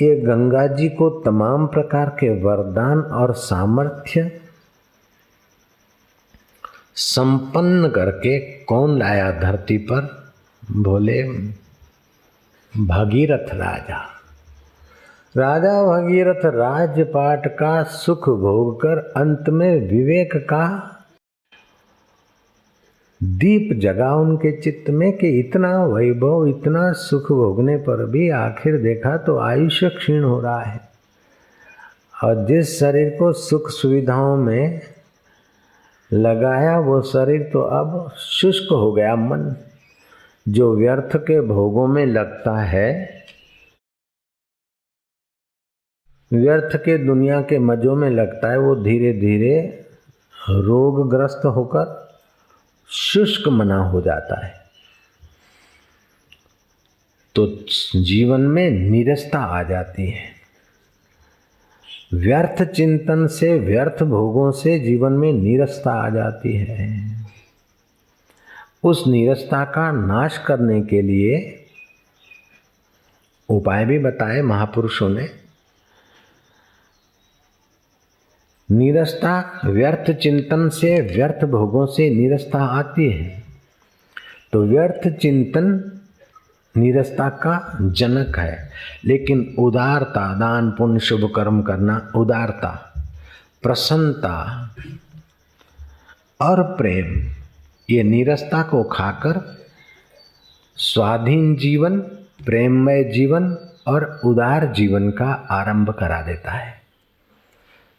ये गंगा जी को तमाम प्रकार के वरदान और सामर्थ्य संपन्न करके कौन लाया धरती पर? बोले भगीरथ राजा। राजा भगीरथ राजपाट का सुख भोग कर अंत में विवेक का दीप जगा उनके चित्त में कि इतना वैभव, इतना सुख भोगने पर भी आखिर देखा तो आयुष्य क्षीण हो रहा है। और जिस शरीर को सुख सुविधाओं में लगाया वो शरीर तो अब शुष्क हो गया। मन जो व्यर्थ के भोगों में लगता है, व्यर्थ के दुनिया के मजों में लगता है, वो धीरे धीरे रोगग्रस्त होकर शुष्क मना हो जाता है। तो जीवन में नीरसता आ जाती है। व्यर्थ चिंतन से, व्यर्थ भोगों से जीवन में नीरसता आ जाती है। उस नीरसता का नाश करने के लिए उपाय भी बताए महापुरुषों ने। नीरसता, व्यर्थ चिंतन से, व्यर्थ भोगों से नीरसता आती है। तो व्यर्थ चिंतन नीरसता का जनक है। लेकिन उदारता, दान पुण्य शुभ कर्म करना, उदारता, प्रसन्नता और प्रेम, ये नीरसता को खाकर स्वाधीन जीवन, प्रेममय जीवन और उदार जीवन का आरंभ करा देता है।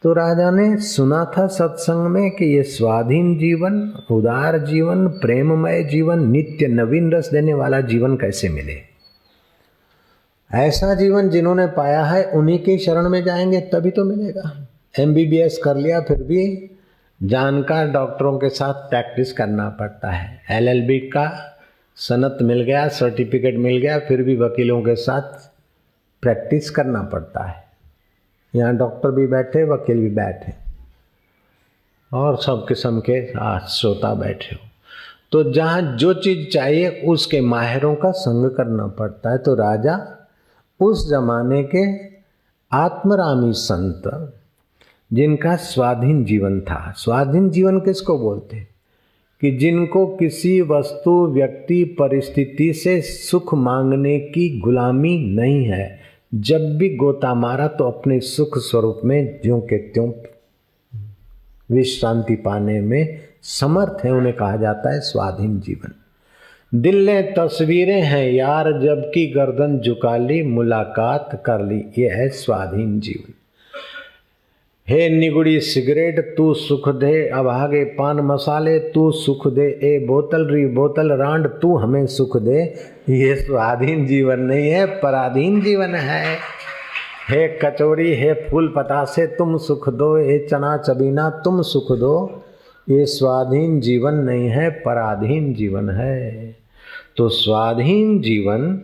तो राजा ने सुना था सत्संग में कि ये स्वाधीन जीवन, उदार जीवन, प्रेममय जीवन, नित्य नवीन रस देने वाला जीवन कैसे मिले। ऐसा जीवन जिन्होंने पाया है उन्हीं की शरण में जाएंगे तभी तो मिलेगा। MBBS कर लिया फिर भी जानकार डॉक्टरों के साथ प्रैक्टिस करना पड़ता है। LLB का सनद मिल गया, सर्टिफिकेट मिल गया, फिर भी वकीलों के साथ प्रैक्टिस करना पड़ता है। यहाँ डॉक्टर भी बैठे, वकील भी बैठे और सब किस्म के श्रोता बैठे हो। तो जहाँ जो चीज़ चाहिए उसके माहिरों का संग करना पड़ता है। तो राजा उस जमाने के आत्मरामी संत जिनका स्वाधीन जीवन था। स्वाधीन जीवन किसको बोलते? कि जिनको किसी वस्तु, व्यक्ति, परिस्थिति से सुख मांगने की गुलामी नहीं है। जब भी गोता मारा तो अपने सुख स्वरूप में ज्यों के त्यों विश्रांति पाने में समर्थ है, उन्हें कहा जाता है स्वाधीन जीवन। दिल ने तस्वीरें हैं यार, जबकि गर्दन झुका ली, मुलाकात कर ली, ये है स्वाधीन जीवन। हे निगुड़ी सिगरेट तू सुख दे, अभागे पान मसाले तू सुख दे, ए बोतल री बोतल रांड तू हमें सुख दे। ये स्वाधीन जीवन नहीं है, पराधीन जीवन है। हे कचौड़ी, हे फूल पतासे तुम सुख दो, हे चना चबीना तुम सुख दो। ये स्वाधीन जीवन नहीं है, पराधीन जीवन है। तो स्वाधीन जीवन,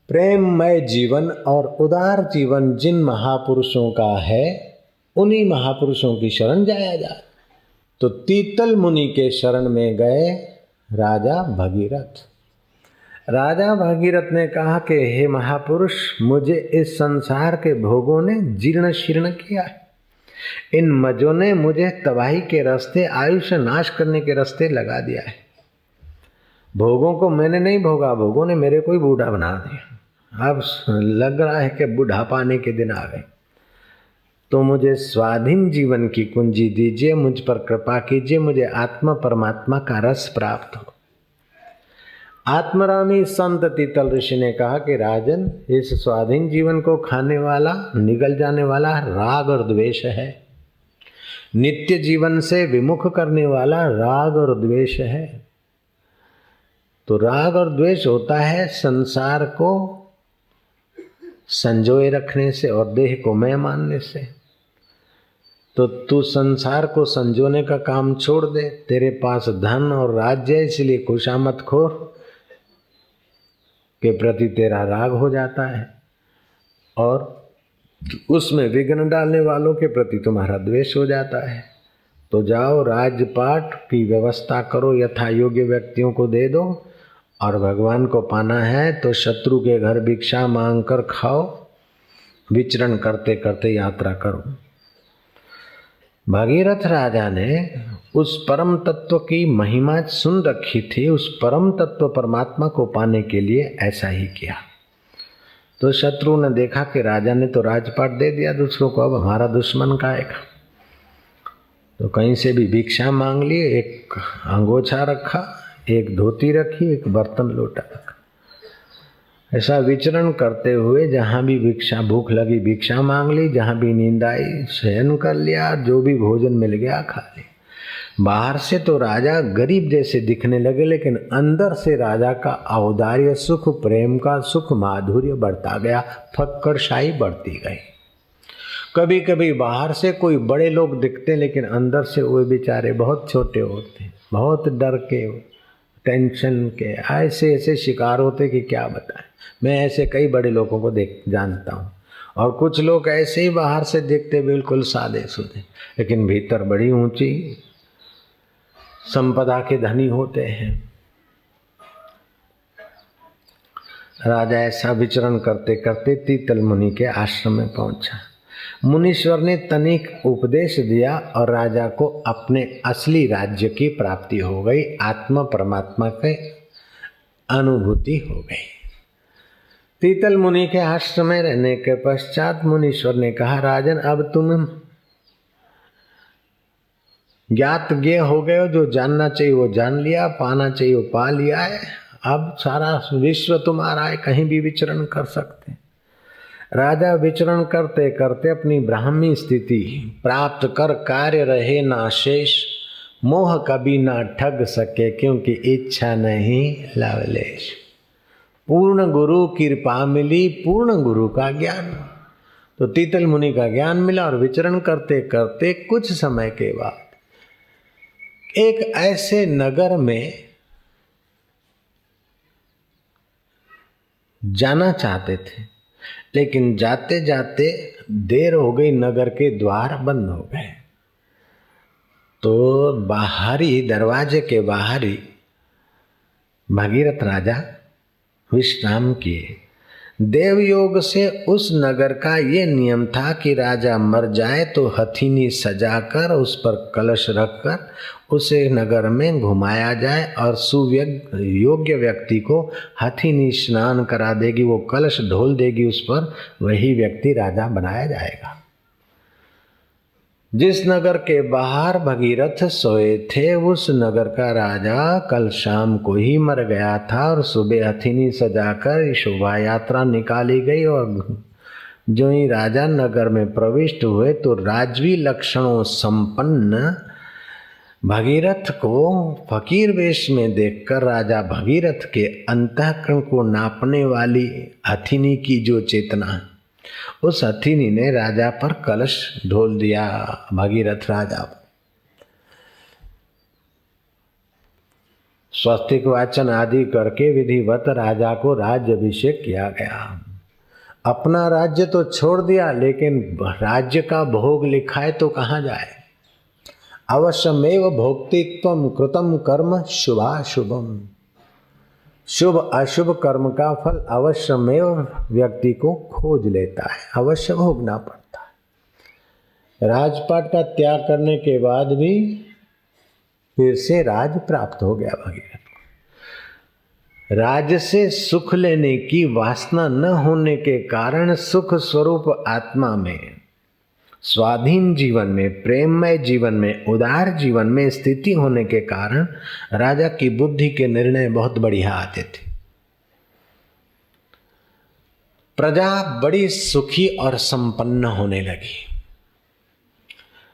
प्रेममय जीवन और उदार जीवन जिन महापुरुषों का है, उन्हीं महापुरुषों की शरण जाया जाए। तो तीतल मुनि के शरण में गए राजा भगीरथ। राजा भगीरथ ने कहा कि हे महापुरुष, मुझे इस संसार के भोगों ने जीर्ण शीर्ण किया है। इन मजों ने मुझे तबाही के रास्ते, आयुष्य नाश करने के रास्ते लगा दिया है। भोगों को मैंने नहीं भोगा, भोगों ने मेरे को ही बूढ़ा बना दिया। अब लग रहा है कि बुढ़ापा आने के दिन आ गए। तो मुझे स्वाधीन जीवन की कुंजी दीजिए, मुझ पर कृपा कीजिए, मुझे आत्मा परमात्मा का रस प्राप्त हो। आत्मरामी संत तीतल ऋषि ने कहा कि राजन, इस स्वाधीन जीवन को खाने वाला, निगल जाने वाला राग और द्वेष है। नित्य जीवन से विमुख करने वाला राग और द्वेष है। तो राग और द्वेष होता है संसार को संजोए रखने से और देह को मैं मानने से। तो तू संसार को संजोने का काम छोड़ दे। तेरे पास धन और राज्य, इसलिए खुशामद खोर के प्रति तेरा राग हो जाता है और उसमें विघ्न डालने वालों के प्रति तुम्हारा द्वेष हो जाता है। तो जाओ, राजपाट की व्यवस्था करो, यथा योग्य व्यक्तियों को दे दो, और भगवान को पाना है तो शत्रु के घर भिक्षा मांग कर खाओ विचरण करते करते यात्रा करो। भगीरथ राजा ने उस परम तत्व की महिमा सुन रखी थी। उस परम तत्व परमात्मा को पाने के लिए ऐसा ही किया। तो शत्रु ने देखा कि राजा ने तो राजपाट दे दिया दूसरों को, अब हमारा दुश्मन का आएगा। तो कहीं से भी भिक्षा मांग ली, एक अंगोछा रखा, एक धोती रखी, एक बर्तन लोटा रखा। ऐसा विचरण करते हुए जहाँ भी भिक्षा भूख लगी भिक्षा मांग ली, जहाँ भी नींद आई शयन कर लिया, जो भी भोजन मिल गया खा लिया। बाहर से तो राजा गरीब जैसे दिखने लगे, लेकिन अंदर से राजा का औदार्य सुख, प्रेम का सुख, माधुर्य बढ़ता गया, फक्कड़शाही बढ़ती गई। कभी कभी बाहर से कोई बड़े लोग दिखते, लेकिन अंदर से वो बेचारे बहुत छोटे होते, बहुत डर के, टेंशन के, ऐसे ऐसे शिकार होते कि क्या बताएं। मैं ऐसे कई बड़े लोगों को जानता हूँ। और कुछ लोग ऐसे ही बाहर से दिखते बिल्कुल सादे सूदे, लेकिन भीतर बड़ी ऊंची संपदा के धनी होते हैं। राजा ऐसा विचरण करते करते तीतल मुनि के आश्रम में पहुंचा। मुनीश्वर ने तनिक उपदेश दिया और राजा को अपने असली राज्य की प्राप्ति हो गई, आत्मा परमात्मा के अनुभूति हो गई। तीतल मुनि के आश्रम में रहने के पश्चात मुनीश्वर ने कहा, राजन अब तुम ज्ञात ज्ञेय हो गए हो, जो जानना चाहिए वो जान लिया, पाना चाहिए वो पा लिया है। अब सारा विश्व तुम्हारा है, कहीं भी विचरण कर सकते। राजा विचरण करते करते अपनी ब्राह्मी स्थिति प्राप्त कर कार्य रहे ना शेष, मोह कभी ना ठग सके, क्योंकि इच्छा नहीं लवलेश। पूर्ण गुरु कृपा मिली, पूर्ण गुरु का ज्ञान। तो तीतल मुनि का ज्ञान मिला और विचरण करते करते कुछ समय के बाद एक ऐसे नगर में जाना चाहते थे, लेकिन जाते जाते देर हो गई, नगर के द्वार बंद हो गए। तो बाहरी दरवाजे के बाहरी भगीरथ राजा विश्राम किए। देवयोग से उस नगर का ये नियम था कि राजा मर जाए तो हथीनी सजाकर उस पर कलश रखकर उसे नगर में घुमाया जाए और योग्य व्यक्ति को हथीनी स्नान करा देगी, वो कलश ढोल देगी उस पर, वही व्यक्ति राजा बनाया जाएगा। जिस नगर के बाहर भगीरथ सोए थे उस नगर का राजा कल शाम को ही मर गया था और सुबह हथीनी सजाकर शोभा यात्रा निकाली गई। और जो ही राजा नगर में प्रविष्ट हुए तो राजवी लक्षणों संपन्न भगीरथ को फकीर वेश में देखकर राजा भगीरथ के अंतःकरण को नापने वाली हथीनी की जो चेतना है, उस हथीनी ने राजा पर कलश ढोल दिया। भगीरथ राजा स्वस्तिक वाचन आदि करके विधिवत राजा को राज्य अभिषेक किया गया। अपना राज्य तो छोड़ दिया, लेकिन राज्य का भोग लिखा है तो कहाँ जाए। अवश्यमेव भोक्तित्वम कृतम कर्म शुभाशुभम। शुभ अशुभ कर्म का फल अवश्यमेव व्यक्ति को खोज लेता है, अवश्य भोगना पड़ता है। राजपाट का त्याग करने के बाद भी फिर से राज प्राप्त हो गया भगीरथ को। राज से सुख लेने की वासना न होने के कारण सुख स्वरूप आत्मा में, स्वाधीन जीवन में, प्रेममय जीवन में, उदार जीवन में स्थिति होने के कारण राजा की बुद्धि के निर्णय बहुत बढ़िया आते थे। प्रजा बड़ी सुखी और संपन्न होने लगी।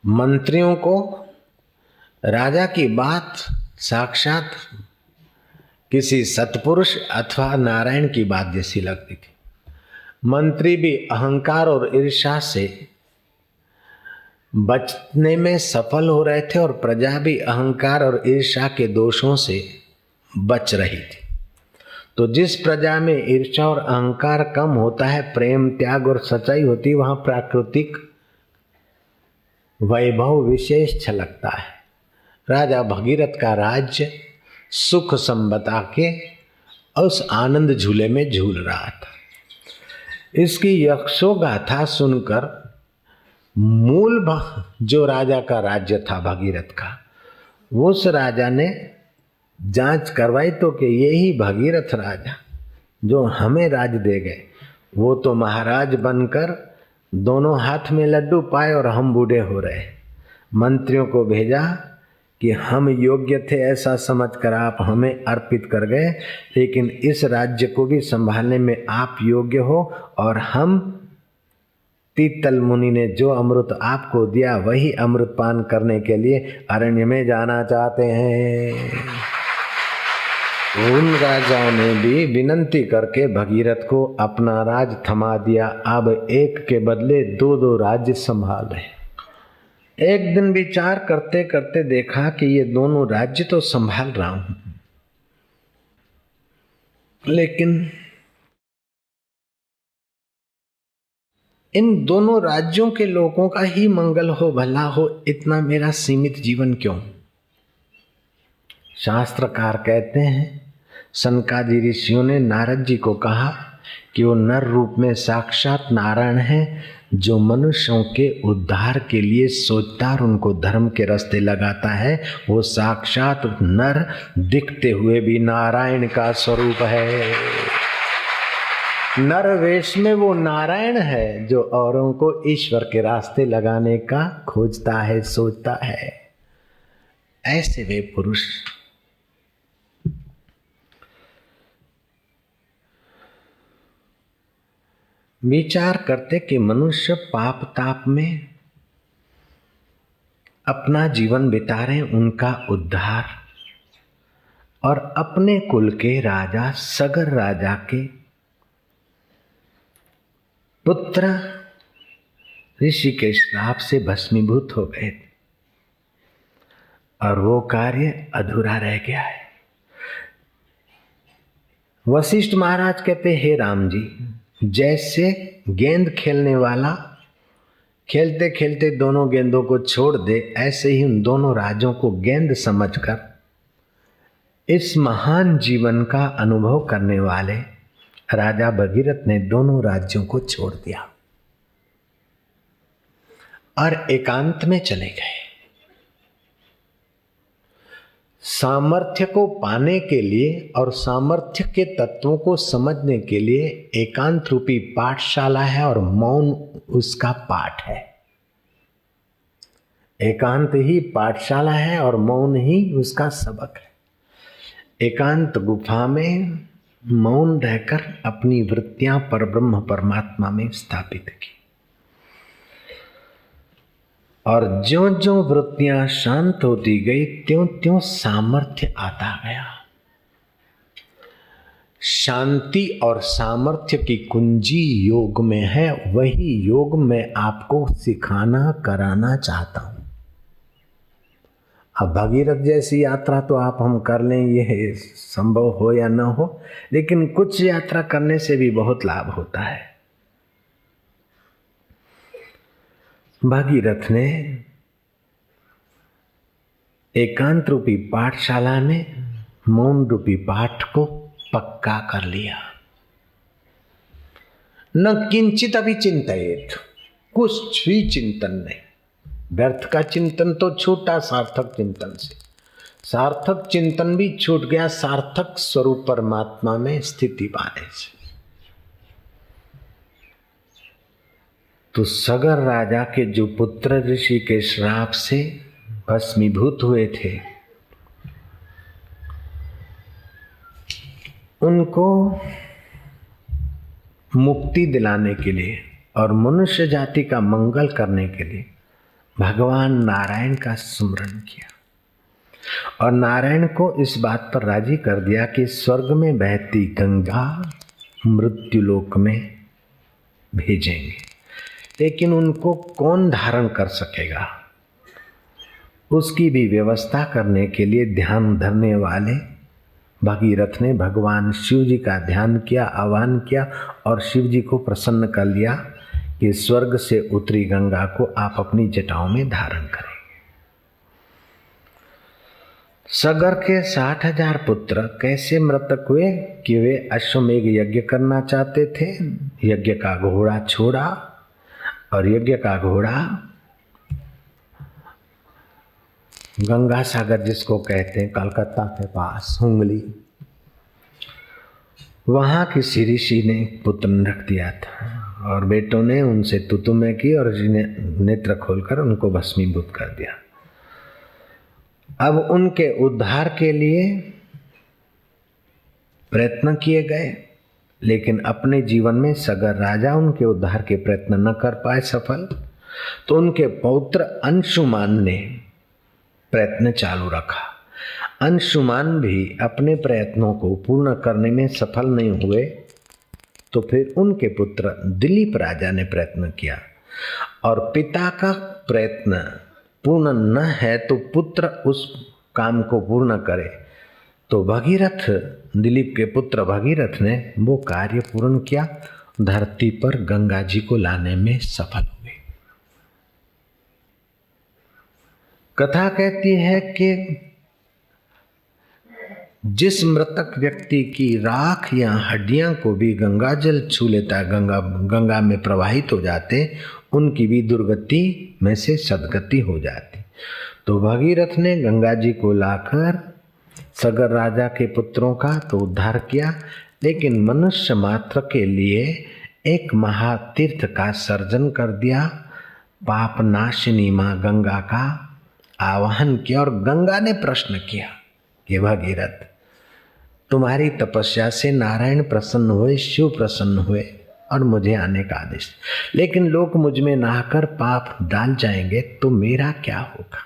मंत्रियों को राजा की बात साक्षात किसी सत्पुरुष अथवा नारायण की बात जैसी लगती थी। मंत्री भी अहंकार और ईर्ष्या से बचने में सफल हो रहे थे और प्रजा भी अहंकार और ईर्ष्या के दोषों से बच रही थी। तो जिस प्रजा में ईर्ष्या और अहंकार कम होता है, प्रेम, त्याग और सच्चाई होती है, वहां प्राकृतिक वैभव विशेष छलकता है। राजा भगीरथ का राज्य सुख संपदा के उस आनंद झूले में झूल रहा था। इसकी यक्षोगाथा सुनकर मूल जो राजा का राज्य था भगीरथ का, उस राजा ने जांच करवाई तो कि यही भगीरथ राजा जो हमें राज दे गए, वो तो महाराज बनकर दोनों हाथ में लड्डू पाए और हम बूढ़े हो रहे। मंत्रियों को भेजा कि हम योग्य थे ऐसा समझकर आप हमें अर्पित कर गए, लेकिन इस राज्य को भी संभालने में आप योग्य हो, और हम तीतल मुनि ने जो अमृत आपको दिया वही अमृत पान करने के लिए अरण्य में जाना चाहते हैं। उन राजाओं ने भी विनती करके भगीरथ को अपना राज थमा दिया। अब एक के बदले दो दो राज्य संभाल रहे। एक दिन विचार करते करते देखा कि ये दोनों राज्य तो संभाल रहा हूं, लेकिन इन दोनों राज्यों के लोगों का ही मंगल हो, भला हो, इतना मेरा सीमित जीवन क्यों? शास्त्रकार कहते हैं सनकादि ऋषियों ने नारद जी को कहा कि वो नर रूप में साक्षात नारायण है, जो मनुष्यों के उद्धार के लिए सोचता और उनको धर्म के रास्ते लगाता है। वो साक्षात नर दिखते हुए भी नारायण का स्वरूप है। नर वेश में वो नारायण है जो औरों को ईश्वर के रास्ते लगाने का खोजता है, सोचता है। ऐसे वे पुरुष विचार करते कि मनुष्य पाप ताप में अपना जीवन बिता रहे, उनका उद्धार, और अपने कुल के राजा सगर राजा के पुत्र ऋषि के श्राप से भस्मीभूत हो गए और वो कार्य अधूरा रह गया है। वशिष्ठ महाराज कहते, हे राम जी, जैसे गेंद खेलने वाला खेलते खेलते दोनों गेंदों को छोड़ दे, ऐसे ही उन दोनों राजों को गेंद समझकर इस महान जीवन का अनुभव करने वाले राजा भगीरथ ने दोनों राज्यों को छोड़ दिया और एकांत में चले गए। सामर्थ्य को पाने के लिए और सामर्थ्य के तत्वों को समझने के लिए एकांत रूपी पाठशाला है और मौन उसका पाठ है। एकांत ही पाठशाला है और मौन ही उसका सबक है। एकांत गुफा में मौन रहकर अपनी वृत्तियां परब्रह्म परमात्मा में स्थापित की, और ज्यों ज्यों वृत्तियां शांत होती गई त्यों त्यों सामर्थ्य आता गया। शांति और सामर्थ्य की कुंजी योग में है, वही योग मैं आपको सिखाना कराना चाहता हूं। अब भगीरथ जैसी यात्रा तो आप हम कर लें, ये संभव हो या न हो, लेकिन कुछ यात्रा करने से भी बहुत लाभ होता है। भगीरथ ने एकांत रूपी पाठशाला में मौन रूपी पाठ को पक्का कर लिया। न किंचित अभी चिंतित, कुछ भी चिंतन नहीं। व्यर्थ का चिंतन तो छूटा सार्थक चिंतन से, सार्थक चिंतन भी छूट गया सार्थक स्वरूप परमात्मा में स्थिति पाने से। तो सगर राजा के जो पुत्र ऋषि के श्राप से भस्मीभूत हुए थे, उनको मुक्ति दिलाने के लिए और मनुष्य जाति का मंगल करने के लिए भगवान नारायण का स्मरण किया, और नारायण को इस बात पर राजी कर दिया कि स्वर्ग में बहती गंगा मृत्युलोक में भेजेंगे, लेकिन उनको कौन धारण कर सकेगा, उसकी भी व्यवस्था करने के लिए ध्यान धरने वाले भगीरथ ने भगवान शिव जी का ध्यान किया, आह्वान किया, और शिव जी को प्रसन्न कर लिया कि स्वर्ग से उतरी गंगा को आप अपनी जटाओं में धारण करें। सगर के 60,000 पुत्र कैसे मृतक हुए कि वे अश्वमेघ यज्ञ करना चाहते थे। यज्ञ का घोड़ा छोड़ा और यज्ञ का घोड़ा गंगा सागर जिसको कहते हैं कलकत्ता के पास हुंगली, वहां किसी ऋषि ने पुत्र रख दिया था और बेटों ने उनसे तुतुमे की और नेत्र खोलकर उनको भस्मीभूत कर दिया। अब उनके उद्धार के लिए प्रयत्न किए गए, लेकिन अपने जीवन में सगर राजा उनके उद्धार के प्रयत्न न कर पाए सफल, तो उनके पौत्र अंशुमान ने प्रयत्न चालू रखा। अंशुमान भी अपने प्रयत्नों को पूर्ण करने में सफल नहीं हुए, तो फिर उनके पुत्र दिलीप राजा ने प्रयत्न किया और पिता का प्रयत्न पूर्ण न है तो पुत्र उस काम को पूर्ण करे, तो भगीरथ, दिलीप के पुत्र भगीरथ ने वो कार्य पूर्ण किया, धरती पर गंगा जी को लाने में सफल हुए। कथा कहती है कि जिस मृतक व्यक्ति की राख या हड्डियां को भी गंगा जल छू लेता है, गंगा में प्रवाहित हो जाते, उनकी भी दुर्गति में से सदगति हो जाती। तो भगीरथ ने गंगा जी को लाकर सगर राजा के पुत्रों का तो उद्धार किया, लेकिन मनुष्य मात्र के लिए एक महातीर्थ का सर्जन कर दिया। पाप नाशिनी मां गंगा का आवाहन किया और गंगा ने प्रश्न किया कि भगीरथ, तुम्हारी तपस्या से नारायण प्रसन्न हुए, शिव प्रसन्न हुए और मुझे आने का आदेश, लेकिन लोग मुझ में नहाकर पाप डाल जाएंगे तो मेरा क्या होगा।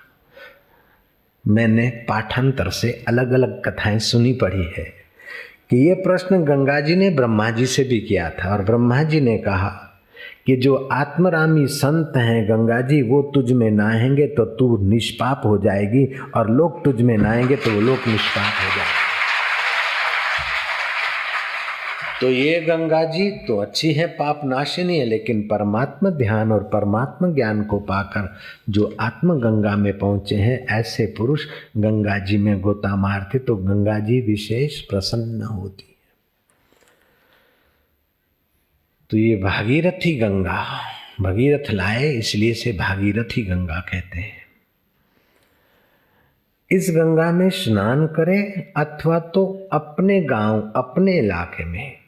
मैंने पाठांतर से अलग अलग कथाएं सुनी पढ़ी है कि ये प्रश्न गंगा जी ने ब्रह्मा जी से भी किया था और ब्रह्मा जी ने कहा कि जो आत्मरामी संत हैं गंगा जी, वो तुझ में नहाएंगे तो तू निष्पाप हो जाएगी और लोग तुझ में नहाएंगे तो वो लोग निष्पाप हो जाएंगे। तो ये गंगा जी तो अच्छी है, पाप नाशिनी है, लेकिन परमात्मा ध्यान और परमात्मा ज्ञान को पाकर जो आत्म गंगा में पहुंचे हैं, ऐसे पुरुष गंगा जी में गोता मारते तो गंगा जी विशेष प्रसन्न होती है। तो ये भागीरथी गंगा, भगीरथ लाए इसलिए से भागीरथी गंगा कहते हैं। इस गंगा में स्नान करें अथवा तो अपने गांव, अपने इलाके में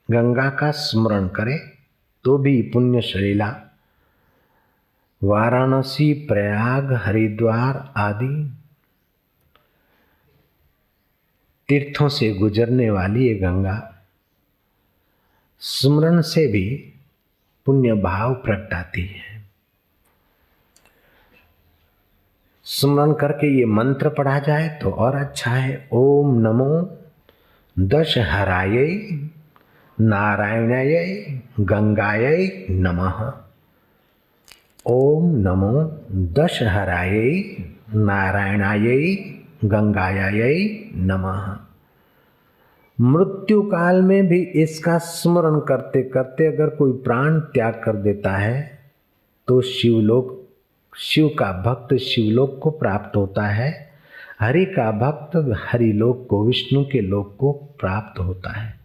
गंगा का स्मरण करें तो भी पुण्यशलीला। वाराणसी, प्रयाग, हरिद्वार आदि तीर्थों से गुजरने वाली ये गंगा स्मरण से भी पुण्य भाव प्रगटाती है। स्मरण करके ये मंत्र पढ़ा जाए तो और अच्छा है। ओम नमो दशहरायै नारायणायै गंगायै नमः। ओम नमो दशहरायै नारायणायै गंगायै नमः। मृत्यु काल में भी इसका स्मरण करते करते अगर कोई प्राण त्याग कर देता है तो शिवलोक, शिव का भक्त शिवलोक को प्राप्त होता है, हरि का भक्त हरिलोक को, विष्णु के लोक को प्राप्त होता है।